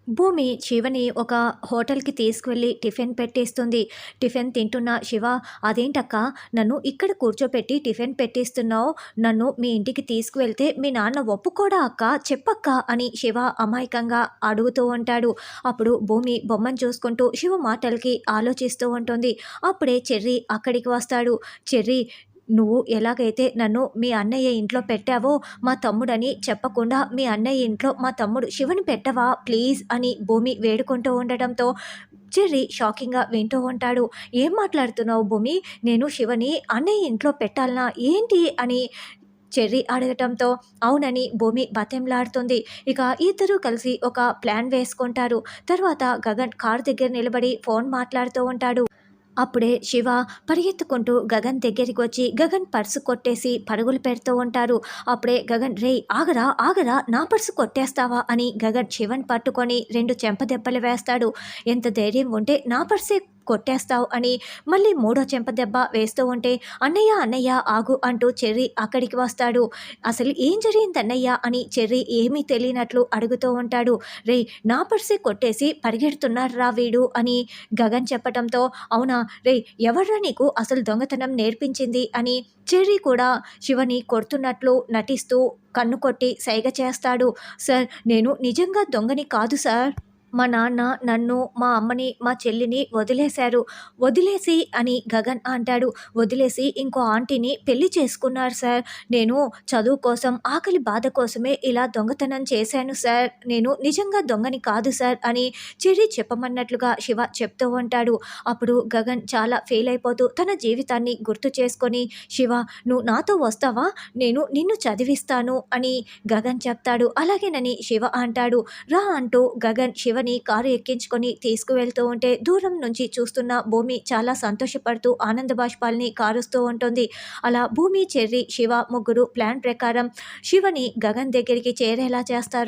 భూమి శివని ఒక హోటల్‌కి తీసుకువెళ్ళి టిఫిన్ పెట్టిస్తుంది. టిఫిన్ తింటున్న శివ, "అదేంటక్కా నన్ను ఇక్కడ కూర్చోపెట్టి టిఫిన్ పెట్టిస్తున్నావు? నన్ను మీ ఇంటికి తీసుకువెళ్తే మీ నాన్న ఒప్పుకోడా అక్కా? చెప్పక్కా" అని శివ అమాయకంగా అడుగుతూ ఉంటాడు. అప్పుడు భూమి బొమ్మను చూసుకుంటూ శివ మాటలకి ఆలోచిస్తూ ఉంటుంది. అప్పుడే చెర్రీ అక్కడికి వస్తాడు. "చెర్రీ, నువ్వు ఎలాగైతే నన్ను మీ అన్నయ్య ఇంట్లో పెట్టావో, మా తమ్ముడని చెప్పకుండా మీ అన్నయ్య ఇంట్లో మా తమ్ముడు శివని పెట్టవా ప్లీజ్" అని భూమి వేడుకుంటూ ఉండటంతో చెర్రీ షాకింగ్‌గా వింటూ ఉంటాడు. "ఏం మాట్లాడుతున్నావు భూమి? నేను శివని అన్నయ్య ఇంట్లో పెట్టాలనా ఏంటి?" అని చెర్రీ అడగటంతో అవునని భూమి బతిమలాడుతుంది. ఇక ఇద్దరూ కలిసి ఒక ప్లాన్ వేసుకుంటారు. తర్వాత గగన్ కారు దగ్గర నిలబడి ఫోన్ మాట్లాడుతూ ఉంటాడు. అప్పుడే శివ పరిగెత్తుకుంటూ గగన్ దగ్గరికి వచ్చి గగన్ పర్సు కొట్టేసి పరుగులు పెడుతూ ఉంటారు. అప్పుడే గగన్, "రేయ్ ఆగరా ఆగరా, నా పర్సు కొట్టేస్తావా" అని గగన్ శివన్ పట్టుకొని 2 చెంపదెబ్బలు వేస్తాడు. "ఎంత ధైర్యం ఉంటే నా పర్సే కొట్టేస్తావు" అని మళ్ళీ మూడో చెంపదెబ్బ వేస్తూ ఉంటే, "అన్నయ్య అన్నయ్య ఆగు" అంటూ చెర్రీ అక్కడికి వస్తాడు. "అసలు ఏం జరిగిందన్నయ్య" అని చెర్రీ ఏమీ తెలియనట్లు అడుగుతూ ఉంటాడు. "రేయ్ నా పర్సే కొట్టేసి పరిగెడుతున్నాడురా వీడు" అని గగన్ చెప్పటంతో, "అవునా, రేయ్ ఎవర్రా నీకు అసలు దొంగతనం నేర్పించింది" అని చెర్రీ కూడా శివని కొడుతున్నట్లు నటిస్తూ కన్ను కొట్టి సైగ చేస్తాడు. "సార్, నేను నిజంగా దొంగని కాదు సార్. మా నాన్న నన్ను, మా అమ్మని, మా చెల్లిని వదిలేశారు. వదిలేసి" అని గగన్ అంటాడు. "వదిలేసి ఇంకో ఆంటీని పెళ్లి చేసుకున్నారు సార్. నేను చదువు కోసం, ఆకలి బాధ కోసమే ఇలా దొంగతనం చేశాను సార్. నేను నిజంగా దొంగని కాదు సార్" అని చెర్రీ చెప్పమన్నట్లుగా శివ చెప్తూ ఉంటాడు. అప్పుడు గగన్ చాలా ఫీల్ అయిపోతూ తన జీవితాన్ని గుర్తు చేసుకొని, "శివ, నువ్వు నాతో వస్తావా? నేను నిన్ను చదివిస్తాను" అని గగన్ చెప్తాడు. అలాగేనని శివ అంటాడు. "రా" అంటూ గగన్ శివని కారు ఎక్కించుకొని తీసుకువెళ్తూ ఉంటే దూరం నుంచి చూస్తున్న భూమి చాలా సంతోషపడుతూ ఆనంద బాష్పాల్ని కారుస్తూ ఉంటుంది. అలా భూమి, చెర్రీ, శివ ముగ్గురు ప్లాన్ ప్రకారం శివని గగన్ దగ్గరికి చేరేలా చేస్తారు.